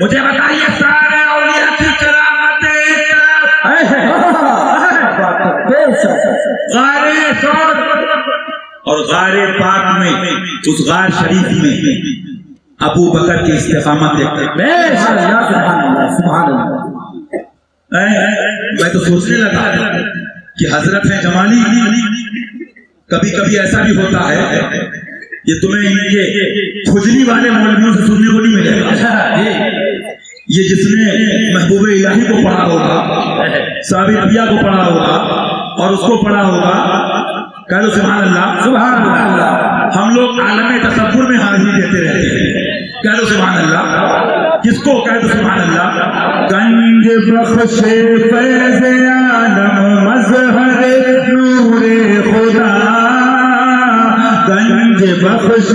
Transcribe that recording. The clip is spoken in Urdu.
مجھے بتائیے سارے اولیاء کی کرامتیں غار ثور اور غار پاک میں، اس غار شریف میں ابو بکر کی استقامت دیکھتے ہیں۔ میں تو سوچنے لگا کہ حضرت ہیں جمالی، کبھی کبھی ایسا بھی ہوتا ہے، یہ تمہیں یہ کھجلی والے مولویوں سے سننے کو نہیں ملے گا، یہ جس نے محبوب الہی کو پڑھا ہوگا، صحابہ انبیاء کو پڑھا ہوگا اور اس کو پڑھا ہوگا، کہہ دو سبحان اللہ۔ سبحان اللہ۔ ہم لوگ عالم تصور میں حاضری دیتے رہتے ہیں، کہہ دو سبحان اللہ۔ کس کو؟ کہہ دو سبحان اللہ۔ گنج بخش فیض عالم مظہر نور خدا، گنج بخش